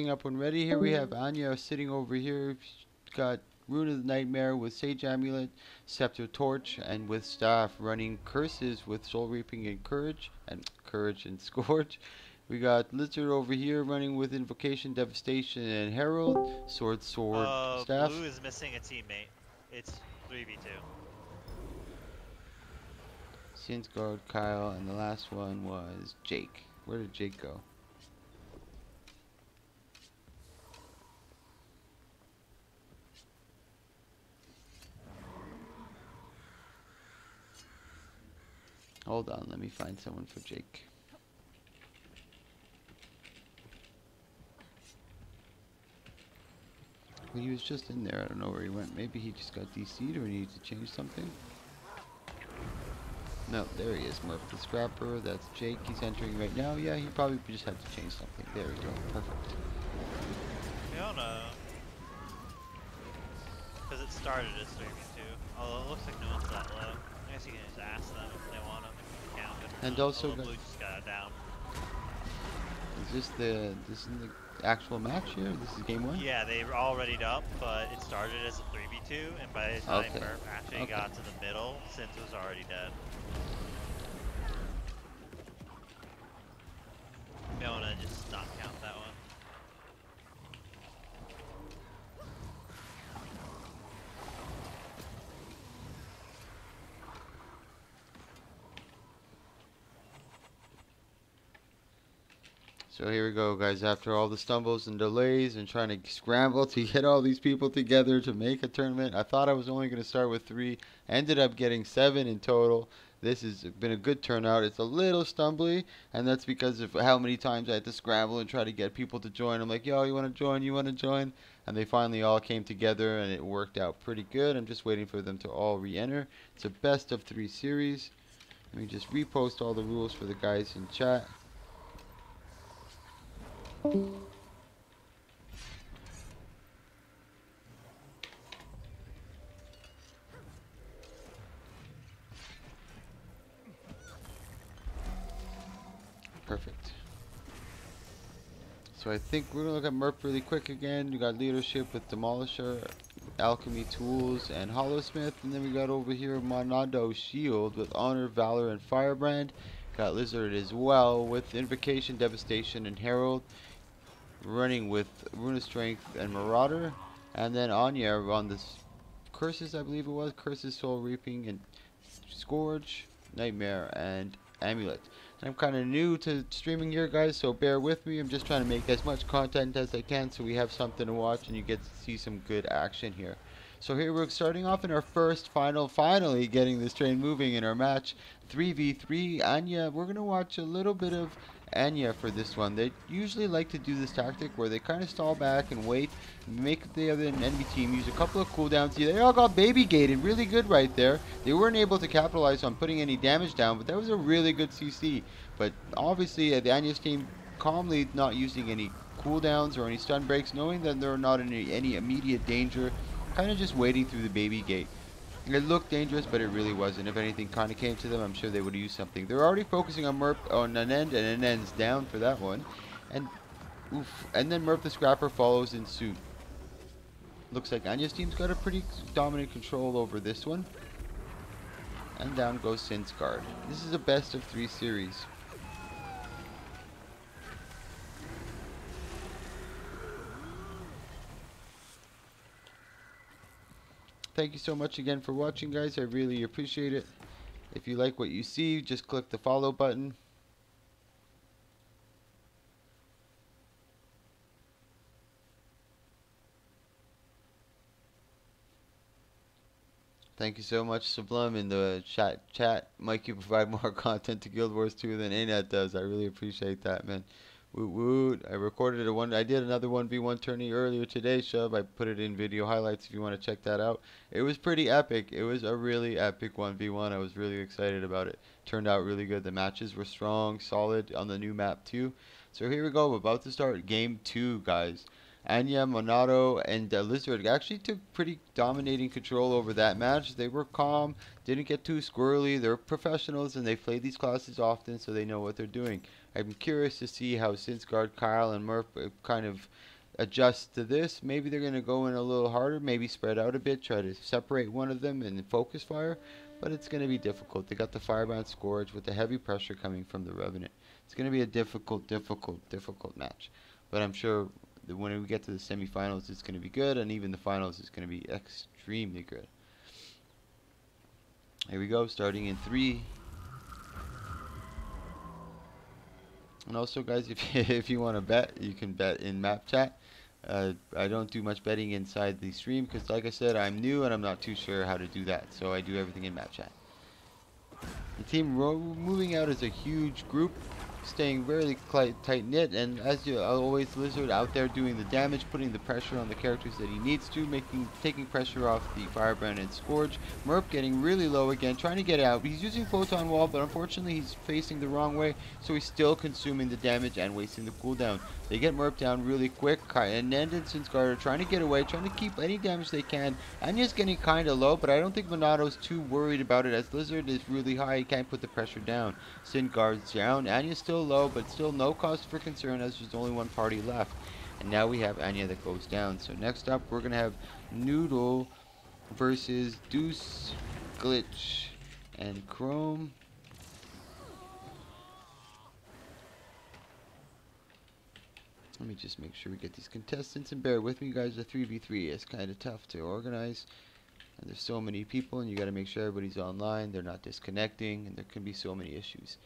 Up when ready, here we have Anya sitting over here. She's got Rune of the Nightmare with Sage Amulet, Scepter Torch, and with Staff running Curses with Soul Reaping and Courage and Scourge. We got Lizard over here running with Invocation, Devastation, and Herald, Sword, Staff. Blue is missing a teammate. It's 3v2. Sinsguard, Kyle, and the last one was Jake. Where did Jake go? Hold on, let me find someone for Jake. Well, he was just in there. I don't know where he went. Maybe he just got DC'd or he needs to change something. No, there he is. Murph the Scrapper. That's Jake. He's entering right now. Yeah, he probably just had to change something. There we go. Perfect. I don't know. Because it started as 3v2. Although it looks like no one's that low. I guess you can just ask them if they want them. Count it. And also, Blue just got down. Is this is the actual match here? This is game one? Yeah, they were all readied up, but it started as a 3v2, and by the time Murph actually got to the middle, Synth was already dead. You don't want to just not count that one. So here we go, guys. After all the stumbles and delays and trying to scramble to get all these people together to make a tournament, I thought I was only going to start with 3. Ended up getting 7 in total. This has been a good turnout. It's a little stumbly, and that's because of how many times I had to scramble and try to get people to join. I'm like, yo, you want to join? You want to join? And they finally all came together, and it worked out pretty good. I'm just waiting for them to all re-enter. It's a best of 3 series. Let me just repost all the rules for the guys in chat. Perfect. So I think we're going to look at Merp really quick again. We got leadership with Demolisher, Alchemy Tools, and Hollowsmith. And then we got over here Monado Shield with Honor, Valor, and Firebrand. Got Lizard as well with Invocation, Devastation, and Herald. Running with Rune of Strength and Marauder. And then Anya on this Curses, I believe it was. Curses, Soul Reaping, and Scourge, Nightmare, and Amulet. I'm kind of new to streaming here, guys, so bear with me. I'm just trying to make as much content as I can so we have something to watch and you get to see some good action here. So here we're starting off in our first finally getting this train moving in our match. 3v3. Anya, we're going to watch a little bit of Anya for this one. They usually like to do this tactic where they kind of stall back and wait, make the other enemy team use a couple of cooldowns. See, they all got baby gated really good right there. They weren't able to capitalize on putting any damage down, but that was a really good CC. But obviously the Anya's team calmly not using any cooldowns or any stun breaks, knowing that they're not in any immediate danger, kind of just waiting through the baby gate. It looked dangerous, but it really wasn't. If anything kind of came to them, I'm sure they would have used something. They're already focusing on Murph on an end, and an end's down for that one. And and then Murph the Scrapper follows in suit. Looks like Anya's team's got a pretty dominant control over this one. And down goes Sinsguard. This is a best of 3 series. Thank you so much again for watching, guys. I really appreciate it. If you like what you see, just click the follow button. Thank you so much, Sublime, in the chat. Mike, you provide more content to Guild Wars 2 than ANET does. I really appreciate that, man. Woot woot. I did another 1v1 tourney earlier today, Shub. I put it in video highlights if you want to check that out. It was pretty epic. It was a really epic 1v1. I was really excited about it. Turned out really good. The matches were strong, solid on the new map too. So here we go. We're about to start game 2, guys. Anya, Monado, and Lizard actually took pretty dominating control over that match. They were calm, didn't get too squirrely. They're professionals and they play these classes often, so they know what they're doing. I'm curious to see how Sinsgard, Kyle, and Murph kind of adjust to this. Maybe they're going to go in a little harder, maybe spread out a bit, try to separate one of them and focus fire, but it's going to be difficult. They got the Firebound Scourge with the heavy pressure coming from the Revenant. It's going to be a difficult match, but I'm sure that when we get to the semifinals, it's going to be good, and even the finals is going to be extremely good. Here we go, starting in 3. And also, guys, if you want to bet, you can bet in map chat. I don't do much betting inside the stream because, like I said, I'm new and I'm not too sure how to do that. So I do everything in map chat. The team moving out as a huge group, staying very tight-knit, and as you always, Lizard out there doing the damage, putting the pressure on the characters that he needs to, taking pressure off the Firebrand and Scourge. Murp getting really low again, trying to get out. He's using Photon Wall, but unfortunately he's facing the wrong way, so he's still consuming the damage and wasting the cooldown. They get Murp down really quick, and Nand and Sinsgard are trying to get away, trying to keep any damage they can. Anya's getting kind of low, but I don't think Monato's too worried about it, as Lizard is really high, he can't put the pressure down. Sinsgard's down, Anya's still low, but still no cause for concern as there's only one party left. And now we have Anya that goes down. So next up, we're going to have Noodle versus Deuce, Glitch, and Chrome. Let me just make sure we get these contestants, and bear with me, guys. The 3v3 is kind of tough to organize, and there's so many people, and you got to make sure everybody's online, they're not disconnecting, and there can be so many issues.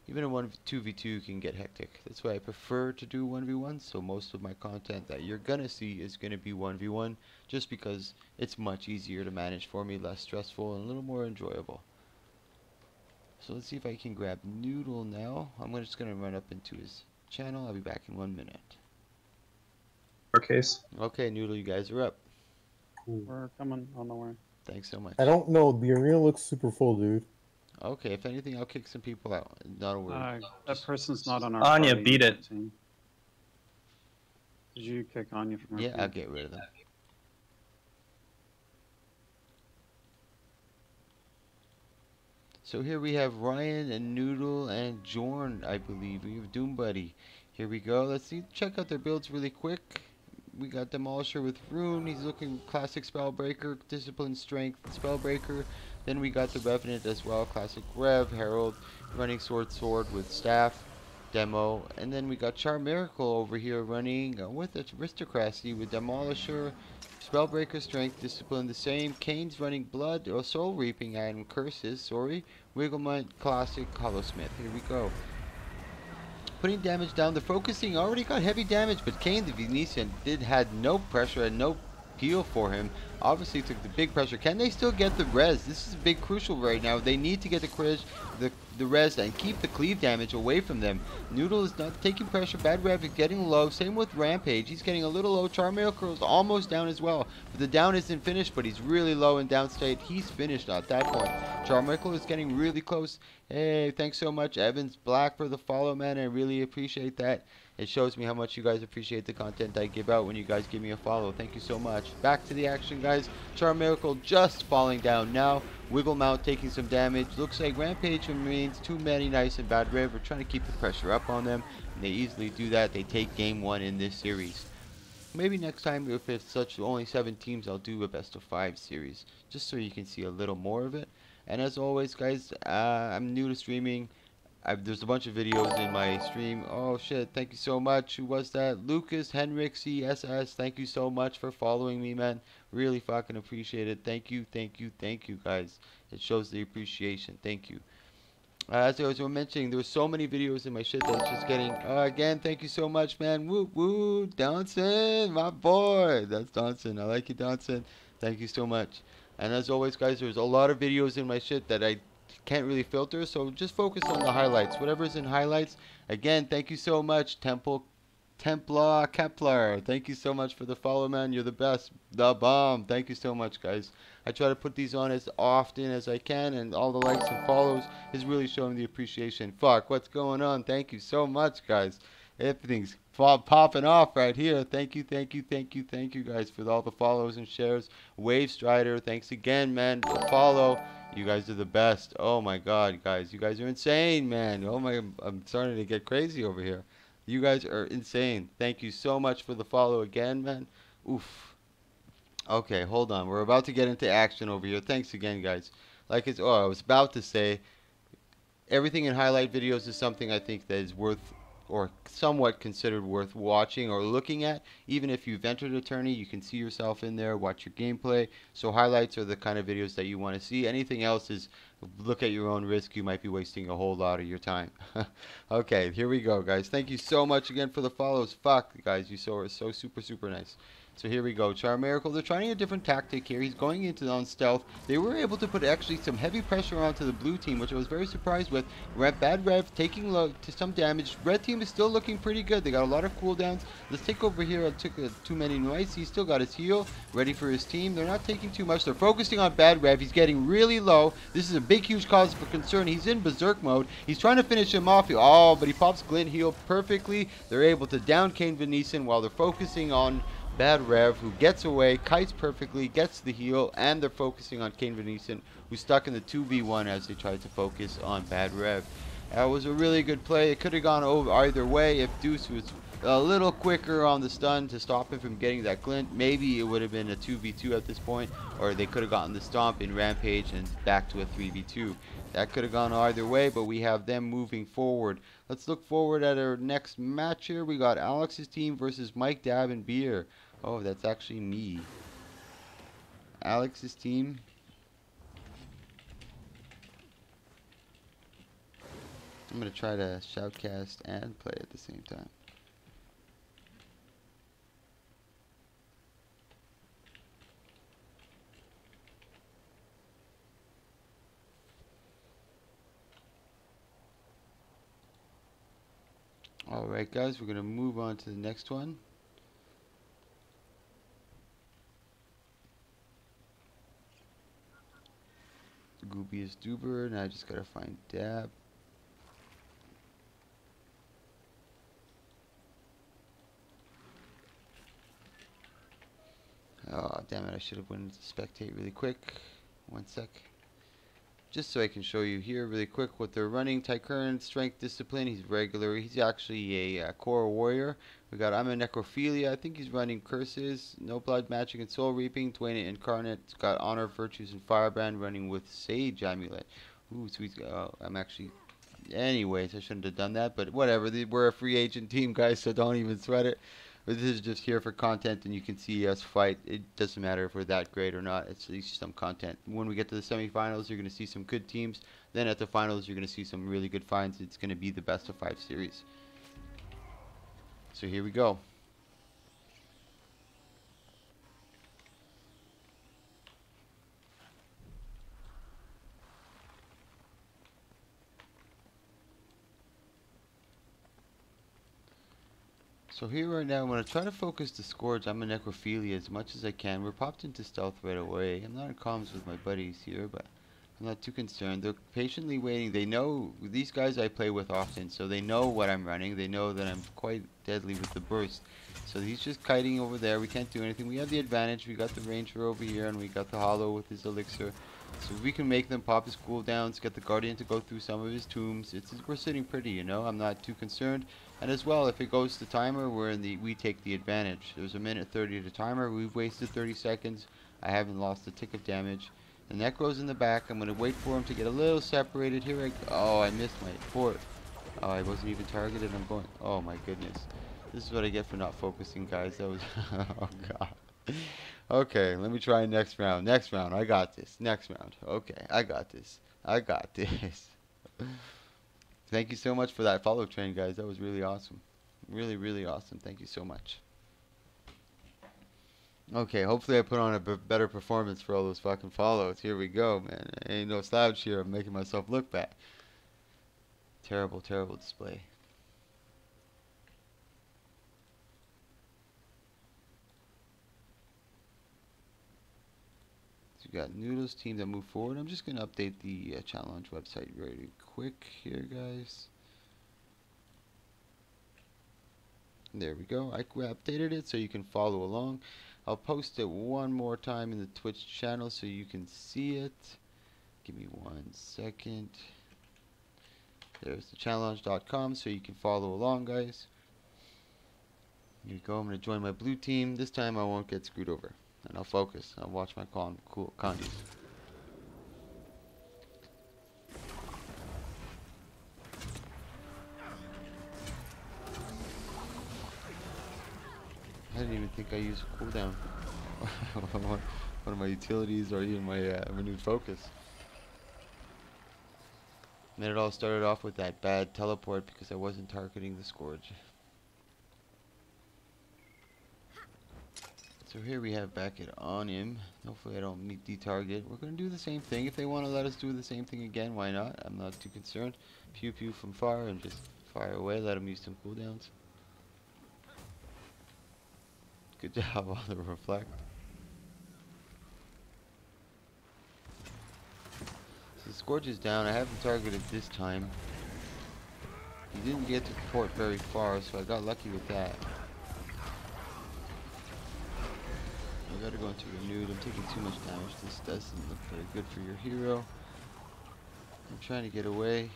Even a 2v2 can get hectic. That's why I prefer to do 1v1, so most of my content that you're gonna see is gonna be 1v1, just because it's much easier to manage for me, less stressful, and a little more enjoyable. So let's see if I can grab Noodle now. I'm just gonna run up into his channel. I'll be back in 1 minute. Case. Okay, Noodle, you guys are up. Cool. We're coming on the way. Thanks so much. I don't know. The arena looks super full, dude. Okay, if anything, I'll kick some people out. Not a word. That person's not on our Anya, party beat it. team. Did you kick Anya from our Yeah, team? I'll get rid of them. So here we have Ryan and Noodle and Jorn, I believe. We have Doom Buddy. Here we go. Let's see. Check out their builds really quick. We got Demolisher with Rune. He's looking classic Spellbreaker, Discipline, Strength, Spellbreaker. Then we got the Revenant as well, classic Rev, Herald, running Sword with Staff, Demo. And then we got Charm Miracle over here running with Aristocracy with Demolisher, Spellbreaker, Strength, Discipline the same. Kane's running Blood, or Soul Reaping and Curses, sorry. Wigglemite, Classic, Hollowsmith. Here we go. Putting damage down, the focusing already got heavy damage, but Kane the Venetian had no pressure and no peel for him. Obviously took the big pressure. Can they still get the res? This is a big crucial right now. They need to get the res and keep the cleave damage away from them. Noodle is not taking pressure. Bad Rev is getting low. Same with Rampage. He's getting a little low. Charm Miracle is almost down as well. But the down isn't finished, but he's really low in down state. He's finished at that point. Charm Miracle is getting really close. Hey, thanks so much, Evans Black, for the follow, man. I really appreciate that. It shows me how much you guys appreciate the content I give out when you guys give me a follow. Thank you so much. Back to the action, guys. Charm Miracle just falling down now. Wigglemouth taking some damage. Looks like Rampage remains too many nice and bad Rev. We're trying to keep the pressure up on them, and they easily do that. They take game 1 in this series. Maybe next time, if it's such only 7 teams, I'll do a best of 5 series, just so you can see a little more of it. And as always, guys, I'm new to streaming. There's a bunch of videos in my stream. Oh shit, thank you so much. Who was that? Lucas Henrik CSS. Thank you so much for following me, man. Really fucking appreciate it. Thank you, thank you, thank you, guys. It shows the appreciation. Thank you. As I was mentioning, there were so many videos in my shit that it's just getting. Again, thank you so much, man. Woo woo, Donson, my boy. That's Donson. I like you, Donson. Thank you so much. And as always, guys, there's a lot of videos in my shit that I can't really filter, so just focus on the highlights. Whatever's in highlights. Again, thank you so much, Templar Kepler. Thank you so much for the follow, man. You're the best. The bomb. Thank you so much, guys. I try to put these on as often as I can, and all the likes and follows is really showing the appreciation. Fuck, what's going on? Thank you so much, guys. Everything's popping off right here. Thank you, thank you, thank you, thank you, guys, for all the follows and shares. Wave Strider, thanks again, man. The follow. You guys are the best. Oh my God, guys. You guys are insane, man. Oh my, I'm starting to get crazy over here. You guys are insane. Thank you so much for the follow again, man. Oof. Okay, hold on. We're about to get into action over here. Thanks again, guys. Like it's, oh, I was about to say, everything in highlight videos is something I think that is worth or somewhat considered worth watching or looking at. Even if you've entered a tourney, you can see yourself in there, watch your gameplay. So highlights are the kind of videos that you want to see. Anything else is look at your own risk. You might be wasting a whole lot of your time. Okay, here we go, guys. Thank you so much again for the follows. Fuck, guys, you are so super, super nice. So here we go. Charm Miracle. They're trying a different tactic here. He's going into on stealth. They were able to put actually some heavy pressure onto the blue team, which I was very surprised with. Bad Rev taking low to some damage. Red team is still looking pretty good. They got a lot of cooldowns. Let's take over here. I took too many noise. He's still got his heal. Ready for his team. They're not taking too much. They're focusing on Bad Rev. He's getting really low. This is a big, huge cause for concern. He's in berserk mode. He's trying to finish him off. Oh, but he pops Glint heal perfectly. They're able to down Kane Venison while they're focusing on Bad Rev, who gets away, kites perfectly, gets the heal, and they're focusing on Kane Venison, who's stuck in the 2v1 as they tried to focus on Bad Rev. That was a really good play. It could have gone over either way if Deuce was a little quicker on the stun to stop him from getting that glint. Maybe it would have been a 2v2 at this point, or they could have gotten the stomp in Rampage and back to a 3v2. That could have gone either way, but we have them moving forward. Let's look forward at our next match here. We got Alex's team versus Mike, Dab, and Beer. Oh, that's actually me. Alex's team. I'm going to try to shoutcast and play at the same time. Alright guys, we're going to move on to the next one. Goobiest Duber, and I just gotta find Dab. Oh, damn it, I should have went into spectate really quick. One sec. Just so I can show you here really quick what they're running. Tycurn, Strength, Discipline, he's regular. He's actually a core warrior. We got I'm a Necrophilia, I think he's running Curses, No Blood, Magic, and Soul Reaping. Dwayne Incarnate, it's got Honor, Virtues, and Firebrand running with Sage Amulet. Ooh, sweet. Oh, I'm actually... Anyways, I shouldn't have done that, but whatever. We're a free agent team, guys, so don't even sweat it. But this is just here for content, and you can see us fight. It doesn't matter if we're that great or not. It's at least some content. When we get to the semifinals, you're going to see some good teams. Then at the finals, you're going to see some really good finds. It's going to be the best of 5 series. So here we go. So here right now, I'm going to try to focus the Scourge. I'm a Necrophilia as much as I can. We're popped into stealth right away. I'm not in comms with my buddies here, but I'm not too concerned. They're patiently waiting. They know, these guys I play with often, so they know what I'm running. They know that I'm quite deadly with the burst. So he's just kiting over there. We can't do anything. We have the advantage. We got the Ranger over here, and we got the Hollow with his Elixir. So we can make them pop his cooldowns, get the Guardian to go through some of his tombs. We're sitting pretty, you know. I'm not too concerned. And as well, if it goes to timer, we take the advantage. There's a minute 30 to timer. We've wasted 30 seconds. I haven't lost a tick of damage. The Necro's in the back. I'm going to wait for him to get a little separated. Here I go. Oh, I missed my fort. Oh, I wasn't even targeted. I'm going. Oh my goodness. This is what I get for not focusing, guys. That was. Oh god. Okay, let me try next round. Next round, I got this. Next round. Okay, I got this. I got this. Thank you so much for that follow train, guys. That was really awesome. Really, really awesome. Thank you so much. Okay, hopefully I put on a better performance for all those fucking follows. Here we go, man. Ain't no slouch here. I'm making myself look bad. Terrible, terrible display. So we got Noodles team that move forward. I'm just going to update the challenge website really quick here, guys. There we go. I updated it so you can follow along. I'll post it one more time in the Twitch channel so you can see it. Give me 1 second. There's the challenge.com so you can follow along, guys. Here we go. I'm going to join my blue team. This time I won't get screwed over. And I'll focus. I'll watch my cool condies. I didn't even think I used a cooldown. One of my utilities or even my renewed focus. And then it all started off with that bad teleport because I wasn't targeting the Scourge. So here we have back it on him. Hopefully I don't meet the target. We're going to do the same thing. If they want to let us do the same thing again, why not? I'm not too concerned. Pew pew from far and just fire away. Let them use some cooldowns. Good job on the reflect. So the Scourge is down. I haven't targeted this time. He didn't get to port very far, so I got lucky with that. I gotta go into renewed. I'm taking too much damage. This doesn't look very good for your hero. I'm trying to get away.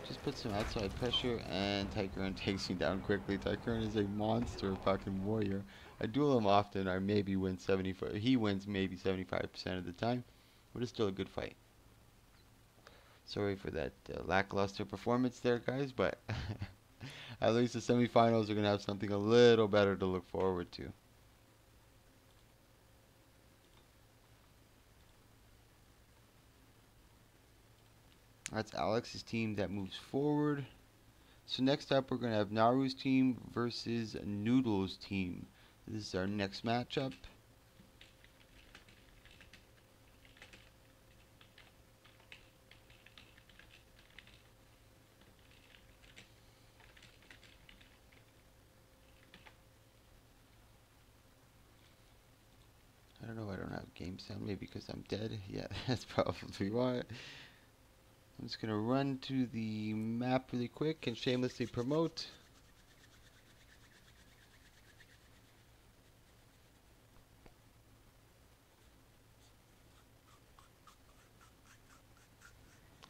Just put some outside pressure, and Tycoon takes me down quickly. Tycoon is a monster fucking warrior. I duel him often. I maybe win 75. He wins maybe 75% of the time, but it's still a good fight. Sorry for that lackluster performance there, guys, but at least the semifinals are gonna have something a little better to look forward to. That's Alex's team that moves forward. So next up, we're going to have Naru's team versus Noodle's team. This is our next matchup. I don't know, I don't have game sound, maybe because I'm dead. Yeah, that's probably why. I'm just going to run to the map really quick and shamelessly promote.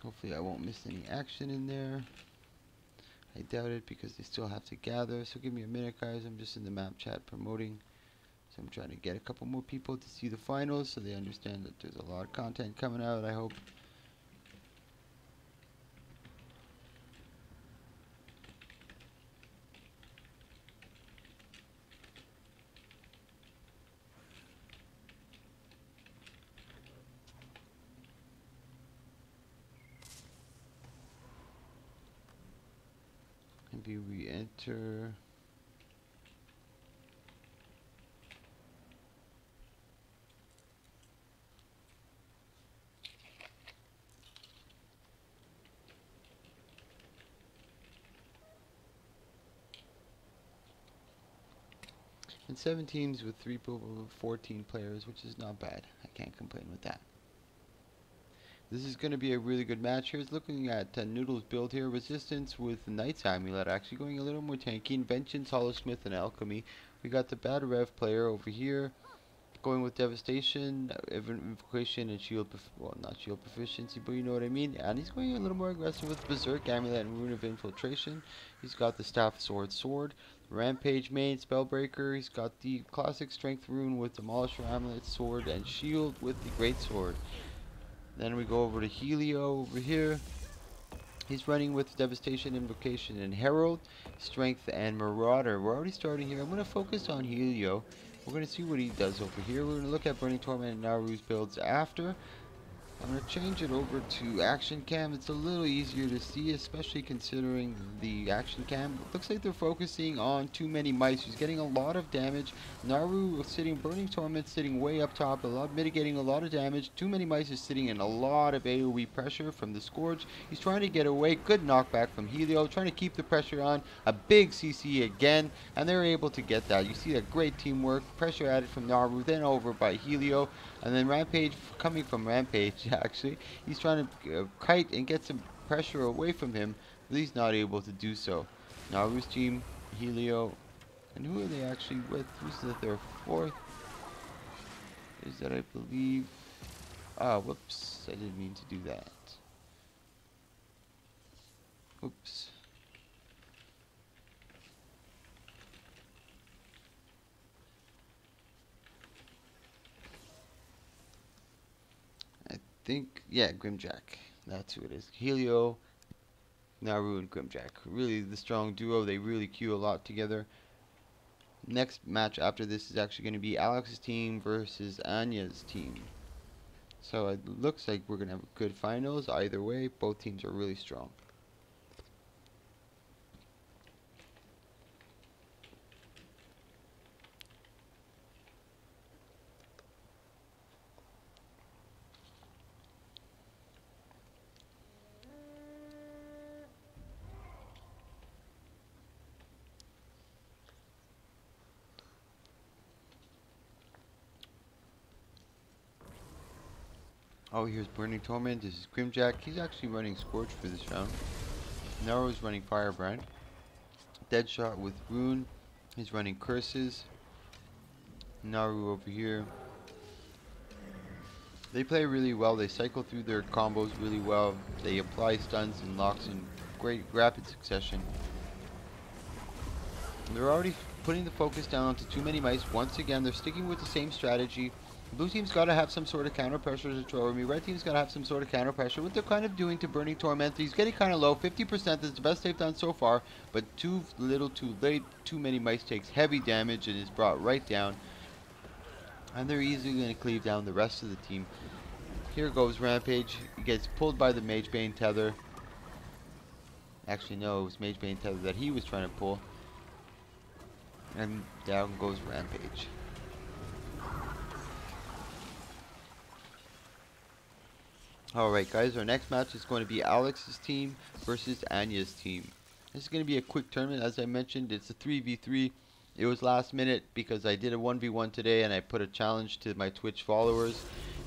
Hopefully I won't miss any action in there. I doubt it because they still have to gather. So give me a minute, guys. I'm just in the map chat promoting. So I'm trying to get a couple more people to see the finals so they understand that there's a lot of content coming out, I hope. Maybe we enter. And 7 teams with 14 players, which is not bad. I can't complain with that. This is going to be a really good match. Here's looking at Noodle's build here. Resistance with Knight's Amulet, actually going a little more tanky. Inventions, Hollow Smith, and Alchemy. We got the Bad Rev player over here going with Devastation, Invocation, and Shield, well, not Shield Proficiency, but you know what I mean. And he's going a little more aggressive with Berserk, Amulet, and Rune of Infiltration. He's got the Staff, Sword, Rampage main, Spellbreaker. He's got the classic Strength Rune with Demolisher, Amulet, Sword, and Shield with the Great Sword. Then we go over to Helio over here. He's running with Devastation, Invocation, and Herald, Strength, and Marauder. We're already starting here. I'm going to focus on Helio. We're going to see what he does over here. We're going to look at Burning Torment and Naru's builds after. I'm going to change it over to Action Cam. It's a little easier to see, especially considering the Action Cam. It looks like they're focusing on too many mice. He's getting a lot of damage. Naru sitting, Burning Torment sitting way up top, mitigating a lot of damage. Too many mice is sitting in a lot of AoE pressure from the Scourge. He's trying to get away. Good knockback from Helio, trying to keep the pressure on. A big CC again, and they're able to get that. You see that great teamwork. Pressure added from Naru, then over by Helio. And then Rampage, coming from Rampage, actually, he's trying to kite and get some pressure away from him, but he's not able to do so. Naru's team, Helio, and who are they actually with? Who's their fourth? Is that, I believe, Ah, whoops. I didn't mean to do that. Oops. I think, yeah, Grimjack. That's who it is. Helio, Naru, and Grimjack. Really the strong duo. They really queue a lot together. Next match after this is actually going to be Alex's team versus Anya's team. So it looks like we're going to have good finals. Either way, both teams are really strong. Oh, here's Burning Torment. This is Grimjack. He's actually running Scorch for this round. Naru's running Firebrand. Deadshot with Rune. He's running Curses. Naru over here. They play really well. They cycle through their combos really well. They apply stuns and locks in great rapid succession. They're already putting the focus down onto too many mice. Once again, they're sticking with the same strategy. Blue team's got to have some sort of counter pressure to throw at me. Red team's got to have some sort of counter pressure. What they're kind of doing to Burning Torment, he's getting kind of low. 50% is the best they've done so far, but too little, too late. Too many mice takes heavy damage and is brought right down. And they're easily going to cleave down the rest of the team. Here goes Rampage. He gets pulled by the Magebane tether. Actually, no, it was Magebane tether that he was trying to pull. And down goes Rampage. Alright guys, our next match is going to be Alex's team versus Anya's team. This is going to be a quick tournament. As I mentioned, it's a 3v3. It was last minute because I did a 1v1 today and I put a challenge to my Twitch followers.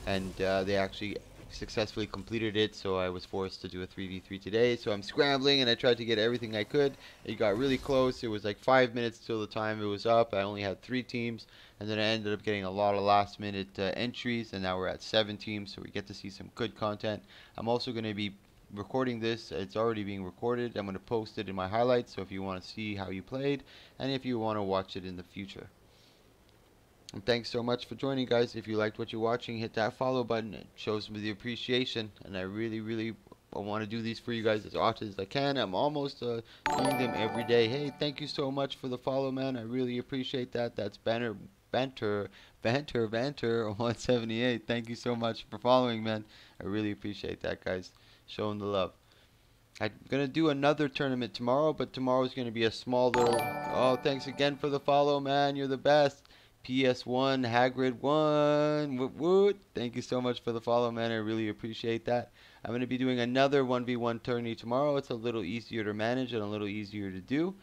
And they actually successfully completed it, so I was forced to do a 3v3 today. So I'm scrambling and I tried to get everything I could. It got really close. It was like 5 minutes till the time it was up. I only had 3 teams, and then I ended up getting a lot of last minute entries, and now we're at 7 teams, so we get to see some good content. I'm also going to be recording this. It's already being recorded. I'm going to post it in my highlights, so if you want to see how you played and if you want to watch it in the future. And thanks so much for joining, guys. If you liked what you're watching, hit that follow button. It shows me the appreciation, and I really want to do these for you guys as often as I can. I'm almost doing them every day. Hey, thank you so much for the follow, man. I really appreciate that. That's Banter 178. Thank you so much for following, man. I really appreciate that, guys. Showing the love. I'm going to do another tournament tomorrow, but tomorrow's going to be a small little... Oh, thanks again for the follow, man. You're the best. PS1 Hagrid 1. Woot woot. Thank you so much for the follow, man. I really appreciate that. I'm going to be doing another 1v1 tourney tomorrow. It's a little easier to manage and a little easier to do.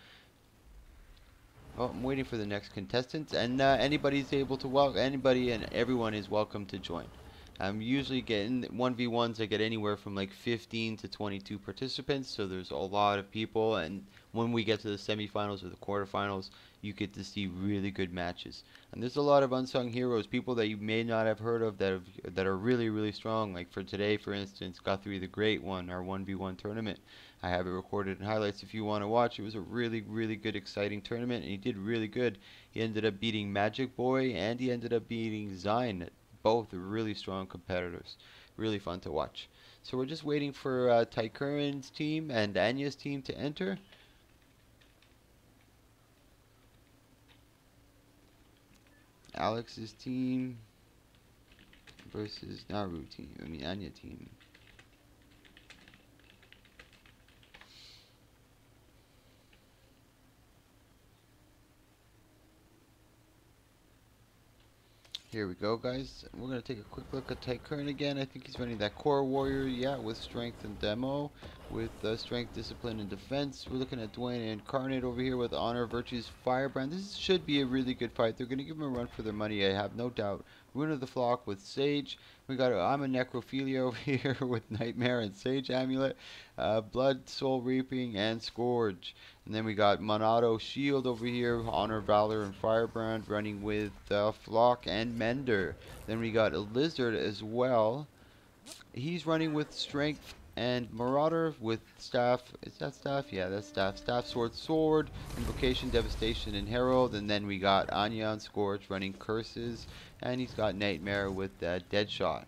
Oh, I'm waiting for the next contestants, and anybody's able to anybody and everyone is welcome to join. I'm usually getting 1v1s. I get anywhere from like 15 to 22 participants, so there's a lot of people, and when we get to the semifinals or the quarterfinals, you get to see really good matches. And there's a lot of unsung heroes, people that you may not have heard of that are really strong. Like for today, for instance, Guthrie the Great won our 1v1 tournament. I have it recorded in highlights if you want to watch. It was a really good, exciting tournament, and he did really good. He ended up beating Magic Boy, and he ended up beating Zine. Both really strong competitors. Really fun to watch. So we're just waiting for Tycurin's team and Anya's team to enter. Alex's team versus Naru team. Anya team. Here we go, guys. We're going to take a quick look at Tycurin again. I think he's running that Core Warrior, yeah, with Strength and Demo, with Strength, Discipline, and Defense. We're looking at Dwayne Incarnate over here with Honor, Virtues, Firebrand. This should be a really good fight. They're going to give him a run for their money, I have no doubt. Rune of the Flock with Sage. We got I'm a Necrophilia over here with Nightmare and Sage Amulet. Blood, Soul Reaping, and Scourge. And then we got Monado Shield over here, Honor, Valor, and Firebrand running with Flock and Mender. Then we got a Lizard as well He's running with strength, and Marauder with staff. Is that staff? Yeah, that's staff. Staff, sword, sword, invocation, devastation, and herald. And then we got Anya and Scourge running curses, and he's got Nightmare with dead shot.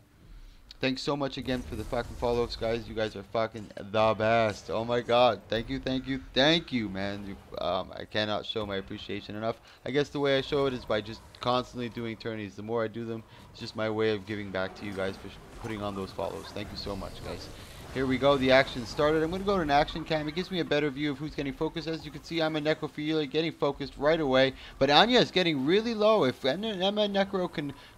Thanks so much again for the fucking follow-ups, guys. You guys are fucking the best. Oh my god. Thank you, thank you, thank you, man. I cannot show my appreciation enough. I guess the way I show it is by just constantly doing tourneys. The more I do them, it's just my way of giving back to you guys for putting on those follows. Thank you so much, guys. Here we go. The action started. I'm going to go to an action cam. It gives me a better view of who's getting focused. As you can see, I'm a Necrophilia getting focused right away. But Anya is getting really low. If Emma Necro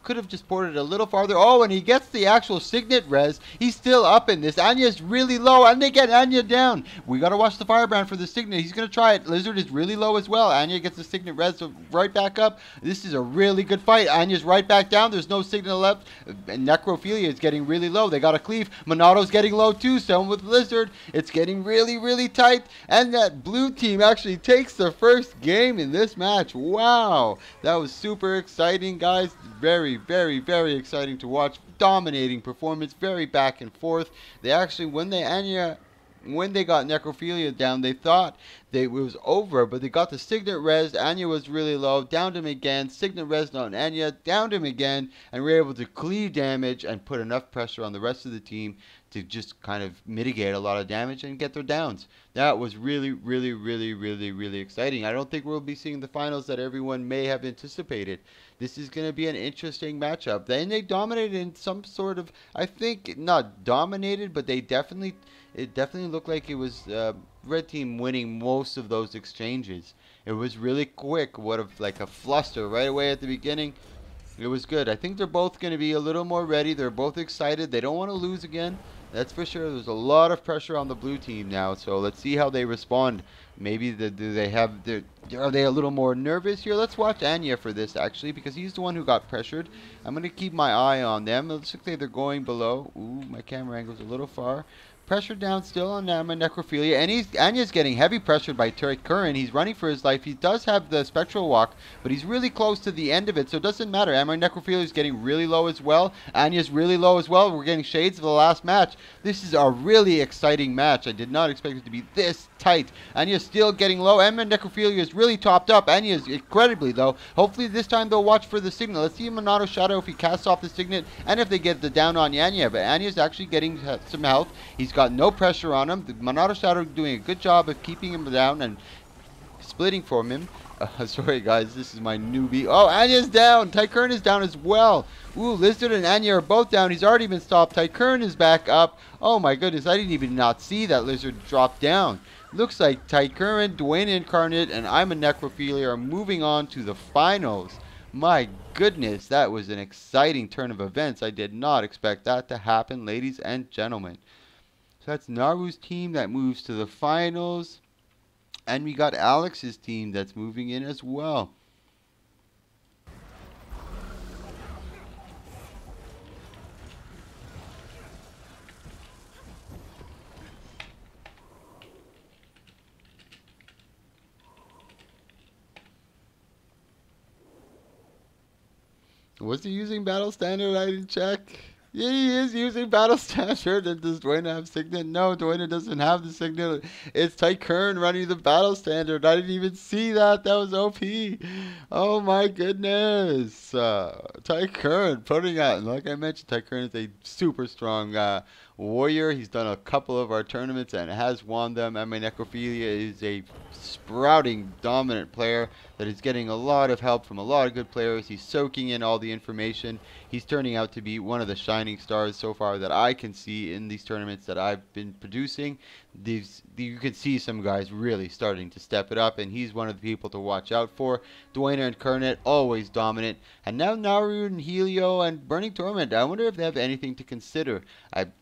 could have just ported a little farther. Oh, and he gets the actual Signet res. He's still up in this. Anya's really low, and they get Anya down. We got to watch the Firebrand for the Signet. He's going to try it. Lizard is really low as well. Anya gets the Signet res right back up. This is a really good fight. Anya's right back down. There's no Signet left. And Necrophilia is getting really low. They got to cleave. Monato's getting low too. Same with Lizard. It's getting really, really tight. And that blue team actually takes the first game in this match. Wow. That was super exciting, guys. Very, very, very exciting to watch. Dominating performance. Very back and forth. They actually, when they got Necrophilia down, they thought it was over, but they got the Signet res. Anya was really low, downed him again. Signet res on Anya, downed him again, and were able to cleave damage and put enough pressure on the rest of the team to just kind of mitigate a lot of damage and get their downs. That was really, really, really, really, really exciting. I don't think we'll be seeing the finals that everyone may have anticipated. This is going to be an interesting matchup. Then they dominated in some sort of, I think, not dominated, but it definitely looked like it was red team winning most of those exchanges. It was really quick, like a fluster right away at the beginning. It was good. I think they're both going to be a little more ready. They're both excited. They don't want to lose again. That's for sure. There's a lot of pressure on the blue team now, so let's see how they respond. Maybe are they a little more nervous here? Let's watch Anya for this, actually, because he's the one who got pressured. I'm going to keep my eye on them. It looks like they're going below. Ooh, my camera angle's a little far. Pressure down still on Necrophilia, and Anya's getting heavy pressured by Curran. He's running for his life. He does have the Spectral Walk, but he's really close to the end of it, so it doesn't matter. Necrophilia is getting really low as well. Anya's really low as well. We're getting shades of the last match. This is a really exciting match. I did not expect it to be this tight. Anya's still getting low. Necrophilia is really topped up. Anya is incredibly low. Hopefully this time they'll watch for the Signet. Let's see Monato Shadow if he casts off the Signet, and if they get the down on Anya. But Anya's actually getting some health. He's got no pressure on him. The Monato Shadow doing a good job of keeping him down and splitting from him. Sorry guys, this is my newbie. Oh, Anya's down. Tycoon is down as well. Ooh, Lizard and Anya are both down. He's already been stopped. Tycoon is back up. Oh my goodness, I didn't even not see that Lizard drop down. Looks like Tycoon, Dwayne Incarnate, and I'm a Necrophilia are moving on to the finals. My goodness, that was an exciting turn of events. I did not expect that to happen, ladies and gentlemen. So that's Naru's team that moves to the finals. And we got Alex's team that's moving in as well. Was he using Battle Standard? I didn't check. Yeah, he is using Battle Standard. And does Dwayne have Signet? No, Dwayne doesn't have the Signet. It's Tycoon running the Battle Standard. I didn't even see that. That was OP. Oh my goodness. Tycoon putting out. Like I mentioned, Tycoon is a super strong warrior. He's done a couple of our tournaments and has won them. Necrophilia is a sprouting dominant player that is getting a lot of help from a lot of good players. He's soaking in all the information. He's turning out to be one of the shining stars so far that I can see in these tournaments that I've been producing. You can see some guys really starting to step it up, and he's one of the people to watch out for. Dwayne and Kernet, always dominant. And now Naru and Helio and Burning Torment. I wonder if they have anything to consider.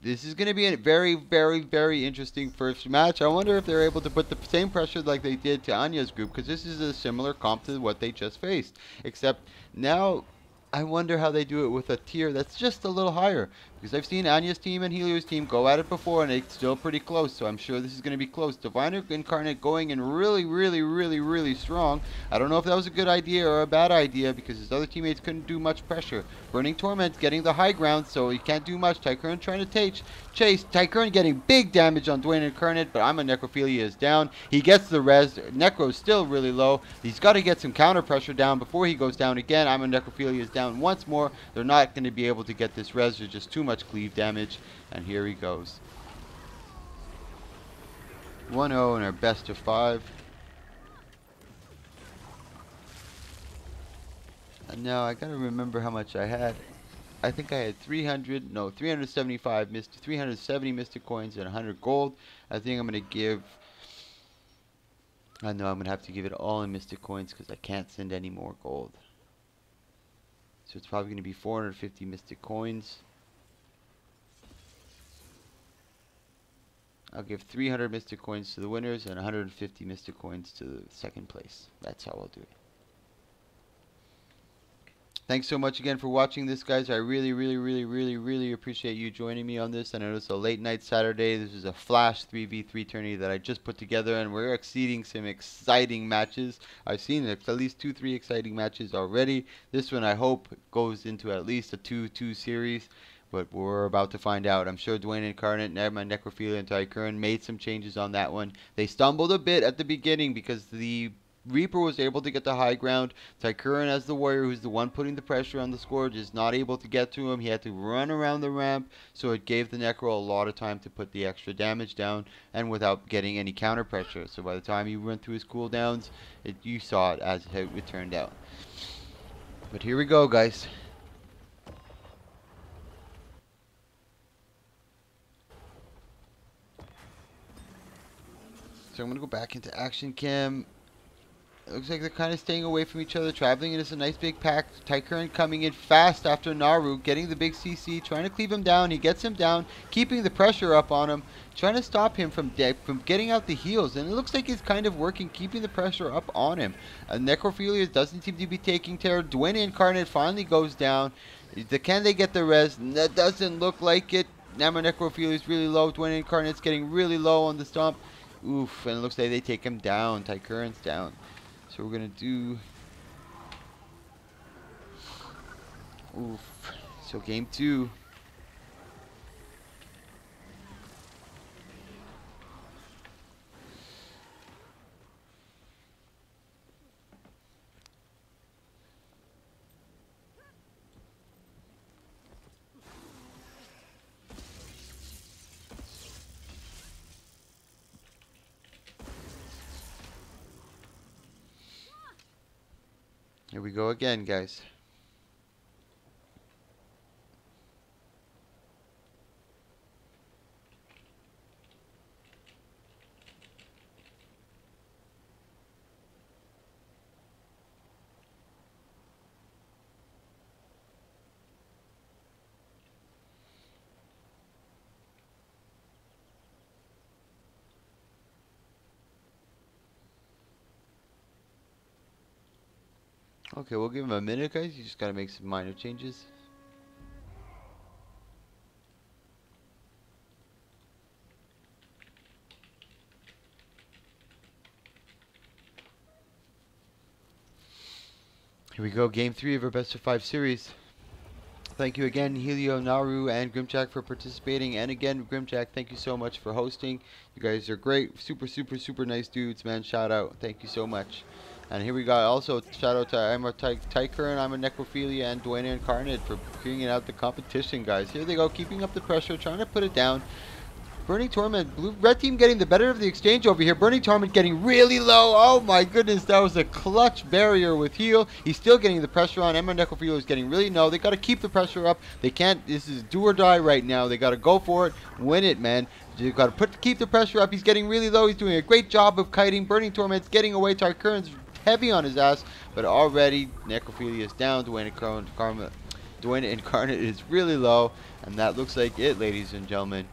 This is going to be a very, very, very interesting first match. I wonder if they're able to put the same pressure like they did to Anya's group, because this is a similar comp to what they just faced. Except now I wonder how they do it with a tier that's just a little higher. Because I've seen Anya's team and Helio's team go at it before, and it's still pretty close. So I'm sure this is going to be close. Diviner Incarnate going in really, really, really, really strong. I don't know if that was a good idea or a bad idea, because his other teammates couldn't do much pressure. Burning Torment getting the high ground, so he can't do much. Tycoon trying to chase. Tycoon getting big damage on Dwayne Incarnate, but I'm a Necrophilia is down. He gets the res. Necro's still really low. He's got to get some counter pressure down before he goes down again. I'm a Necrophilia is down once more. They're not going to be able to get this res. There's just too much cleave damage, and here he goes. 1-0 in our best of 5. And now I gotta remember how much I had. I think I had 375 mystic, 370 mystic coins and 100 gold. I think I'm gonna give. I know I'm gonna have to give it all in mystic coins because I can't send any more gold. So it's probably gonna be 450 mystic coins. I'll give 300 mystic coins to the winners and 150 mystic coins to the second place. That's how I'll do it. Thanks so much again for watching this, guys. I really appreciate you joining me on this. I know it's a late night Saturday. This is a flash 3v3 tourney that I just put together, and we're exceeding some exciting matches. I've seen at least 2-3 exciting matches already. This one I hope goes into at least a 2-2 series. But we're about to find out. I'm sure Dwayne Incarnate, my Necrophilia, and Tycoon made some changes on that one. They stumbled a bit at the beginning because the Reaper was able to get the high ground. Tycoon, as the warrior, who's the one putting the pressure on the Scourge, is not able to get to him. He had to run around the ramp, so it gave the Necro a lot of time to put the extra damage down, and without getting any counter pressure. So by the time he went through his cooldowns, you saw it as it turned out. But here we go, guys. So I'm going to go back into action cam. It looks like they're kind of staying away from each other, traveling in as a nice big pack. Tycoon coming in fast after Naru, getting the big CC, trying to cleave him down. He gets him down, keeping the pressure up on him, trying to stop him from getting out the heals. And it looks like he's kind of working, keeping the pressure up on him. Necrophilia doesn't seem to be taking terror. Dwayne Incarnate finally goes down. Can they get the res? That doesn't look like it. Nama Necrophilia is really low. Dwayne Incarnate's getting really low on the stomp. Oof, and it looks like they take him down. Tycoon's down. So we're going to do... Oof. So game 2. Here we go again, guys. Okay, we'll give him a minute, guys. You just gotta make some minor changes. Here we go, game 3 of our best of 5 series. Thank you again, Helio, Naru, and Grimjack for participating. And again, Grimjack, thank you so much for hosting. You guys are great. Super nice dudes, man. Shout out. Thank you so much. And here we got also shout out to I'm a Tycoon, I'm a Necrophilia, and Dwayne Incarnate for bringing out the competition, guys. Here they go, keeping up the pressure, trying to put it down. Burning Torment, red team getting the better of the exchange over here. Burning Torment getting really low. Oh my goodness, that was a clutch barrier with heal. He's still getting the pressure on. Emma Necrophilia is getting really low. They got to keep the pressure up. They can't, this is do or die right now. They got to go for it, win it, man. You've got to keep the pressure up. He's getting really low. He's doing a great job of kiting. Burning Torment's getting away. Tycoon's heavy on his ass, but already Necrophilia is down. Dwayne Incarnate is really low, and that looks like it, ladies and gentlemen.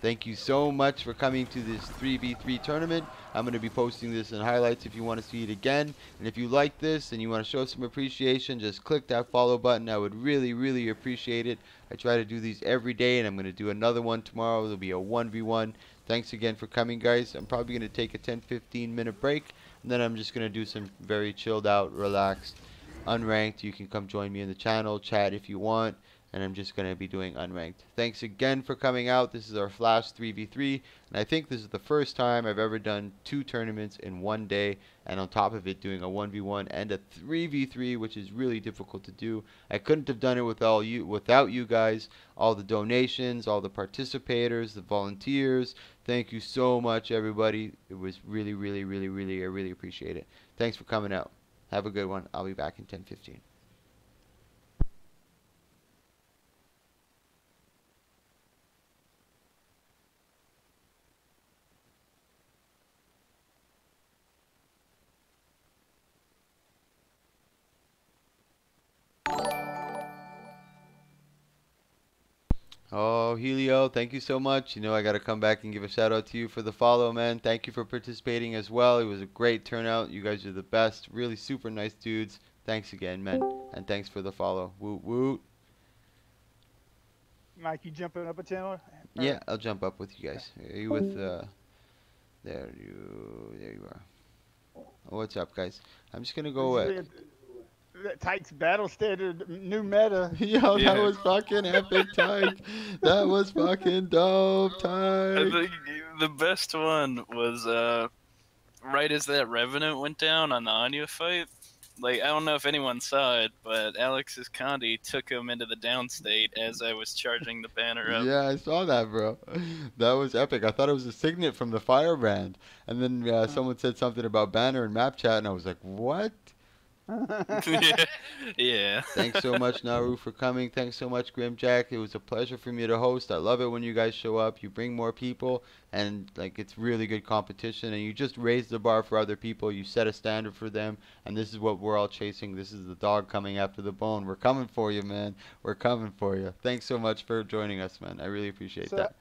Thank you so much for coming to this 3v3 tournament. I'm going to be posting this in highlights if you want to see it again. And if you like this and you want to show some appreciation, just click that follow button. I would really, really appreciate it. I try to do these every day, and I'm going to do another one tomorrow. It'll be a 1v1. Thanks again for coming, guys. I'm probably going to take a 10-15 minute break, and then I'm just going to do some very chilled out, relaxed, unranked. You can come join me in the channel, chat if you want, and I'm just going to be doing unranked. Thanks again for coming out. This is our Flash 3v3, and I think this is the first time I've ever done 2 tournaments in one day, and on top of it doing a 1v1 and a 3v3, which is really difficult to do. I couldn't have done it without you guys, all the donations, all the participators, the volunteers. Thank you so much, everybody. It was really, really, really, really, I really appreciate it. Thanks for coming out. Have a good one. I'll be back in 10:15. Oh, Helio, thank you so much. You know, I got to come back and give a shout out to you for the follow, man. Thank you for participating as well. It was a great turnout. You guys are the best. Really super nice dudes. Thanks again, man. And thanks for the follow. Woot woot. Mike, you jumping up a channel? Yeah, I'll jump up with you guys. Are you with, there you are. Oh, what's up, guys? I'm just going to go away. That Tyke's battle standard, new meta. Yo, Yeah. that was fucking epic, Tyke. That was fucking dope, I Tyke. think the best one was right as that Revenant went down on the Anya fight. Like, I don't know if anyone saw it, but Alex's Condi took him into the downstate as I was charging the banner up. Yeah, I saw that, bro. That was epic. I thought it was a signet from the Firebrand. And then someone said something about banner and map chat, and I was like, what? Yeah. Thanks so much, Naru, for coming. Thanks so much, Grimjack. It was a pleasure for me to host. I love it when you guys show up. You bring more people, and like it's really good competition. And you just raise the bar for other people. You set a standard for them, and this is what we're all chasing. This is the dog coming after the bone. We're coming for you, man. We're coming for you. Thanks so much for joining us, man. I really appreciate that.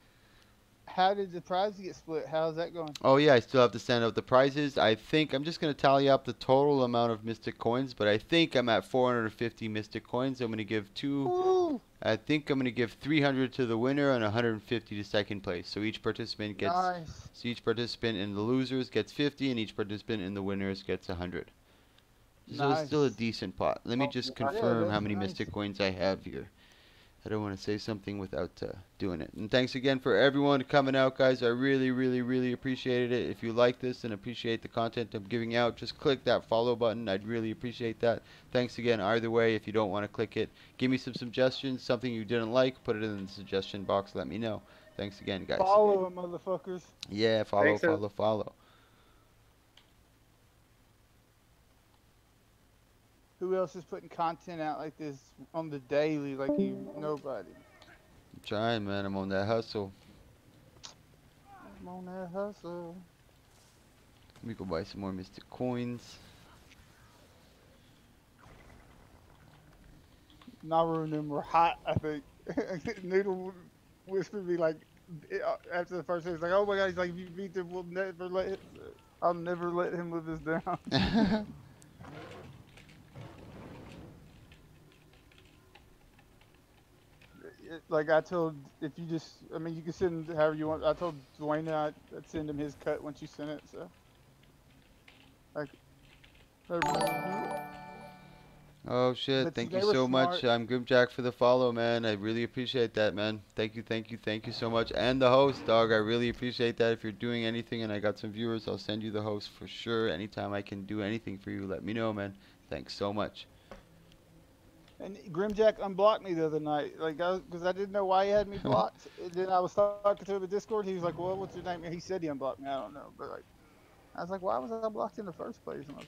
How did the prize get split? How's that going? Oh yeah, I still have to send out the prizes. I think I'm just gonna tally up the total amount of Mystic coins, but I think I'm at 450 Mystic coins. I'm gonna give Ooh, I think I'm gonna give 300 to the winner and 150 to second place. So each participant gets, nice. so each participant in the losers gets 50, and each participant in the winners gets 100. So it's still a Nice. decent pot. Let me just Yeah, confirm how that's many nice. Mystic coins I have here. I don't want to say something without doing it. And thanks again for everyone coming out, guys. I really, really, really appreciated it. If you like this and appreciate the content I'm giving out, just click that follow button. I'd really appreciate that. Thanks again either way. If you don't want to click it, give me some suggestions, something you didn't like, put it in the suggestion box. Let me know. Thanks again, guys. Follow them, motherfuckers. Yeah, follow, Thanks, follow. Who else is putting content out like this on the daily? Like you, nobody. I'm trying, man. I'm on that hustle. I'm on that hustle. Let me go buy some more Mystic coins. Naru and them were hot, I think. Noodle whispered me like after the first day, he's like, "Oh my god!" He's like, "If you beat them, we'll never let. I'll never let him live this down." Like I told, if you just, I mean, you can send however you want. I told Dwayne I'd send him his cut once you sent it. So, like, Oh shit, but thank they you were so much. smart. I'm Grimjack for the follow, man. I really appreciate that, man. Thank you, thank you, thank you so much. And the host, dog, I really appreciate that. If you're doing anything and I got some viewers, I'll send you the host for sure. Anytime I can do anything for you, let me know, man. Thanks so much. And Grimjack unblocked me the other night, like, because I didn't know why he had me blocked. And then I was talking to him in Discord. He was like, "Well, what's your name?" And he said he unblocked me. I don't know, but like, I was like, "Why was I blocked in the first place?" And I was,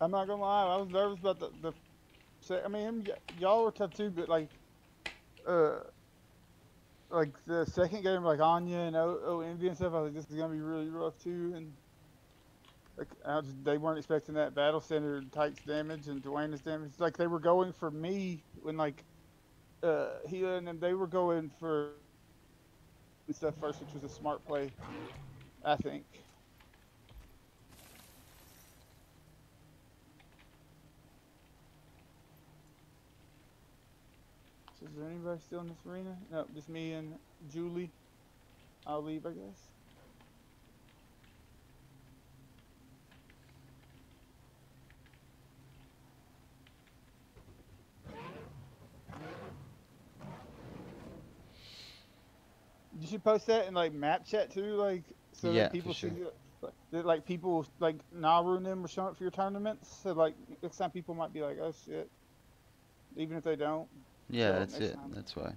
I'm not gonna lie, I was nervous about the So I mean, y'all were tough too, but uh, like the second game, like Anya and Envy and stuff, I was like, this is gonna be really rough too. And like they weren't expecting that battle center Tyke's damage and Dwayne's damage. Like they were going for me when he and them, they were going for stuff first, which was a smart play, I think. So is there anybody still in this arena? No, just me and Julie. I'll leave, I guess. You should post that in like map chat too, like so Yeah, that people for sure. see that like people like Naru and them were showing up for your tournaments. So like next time people might be like, oh shit, even if they don't. Yeah, So that's next it. time. That's why.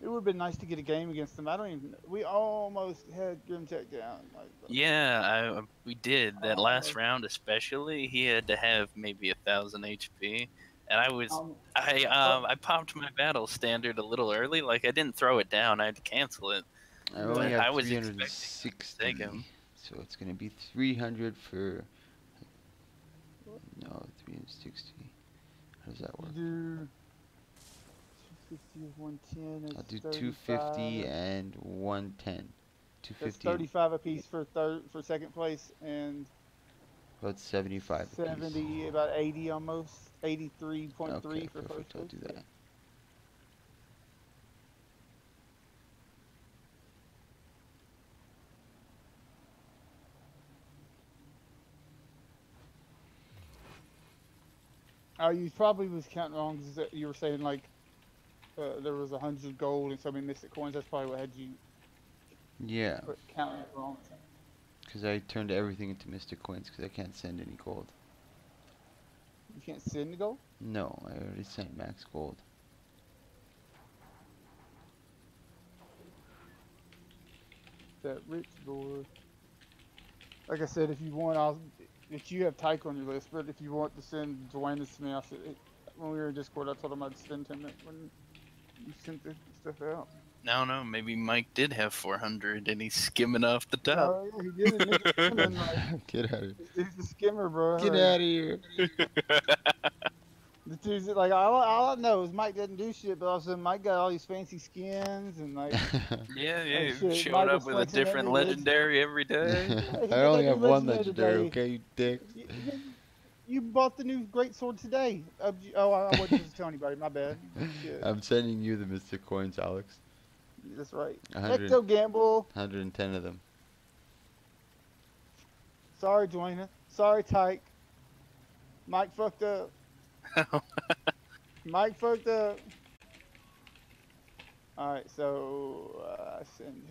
It would have been nice to get a game against them. I don't even. We almost had Grimtech down. Like, Yeah, we did that last almost. round, especially. He had to have maybe 1,000 HP, and Um, I popped my battle standard a little early. Like I didn't throw it down. I had to cancel it. I only But have I was expecting to take 360, him. so it's gonna be 300 for no 360. How does that you work? do 250 is 110. I'll do 35. 250 and 110. That's 250 and 35 apiece for second place, and about 75 apiece. 70, about 80 almost, 83.3 Okay, for first perfect. I'll place. do that. Oh, you probably was counting wrong because you were saying like there was 100 gold and so many mystic coins. That's probably what had you Yeah, counting it wrong. because I turned everything into mystic coins because I can't send any gold. You can't send the gold? No, I already sent max gold. That rich boy. Like I said, if you want, if you have Tyke on your list, but if you want to send Dwayne this to me, when we were in Discord, I told him I'd send him it when you sent the stuff out. No, maybe Mike did have 400 and he's skimming off the top. Oh, yeah, he did admit to skimming, like, Get out of here. he's the skimmer, bro. Get like, out of here. The dude's like, all I know is Mike doesn't do shit, but also Mike got all these fancy skins and like, Yeah, shit, showing Mike up was with a flexing that different new legendary every day. he I got only that have new one legendary legendary, today. okay, you dick. You bought the new great sword today. Oh, I wasn't supposed to tell anybody. My bad. Shit. I'm sending you the mystic coins, Alex. That's right. 100, Ecto Gamble. 110 of them. Sorry, Dwayne. Sorry, Tyke. Mike fucked up. Mike fucked up. Alright, so I send him.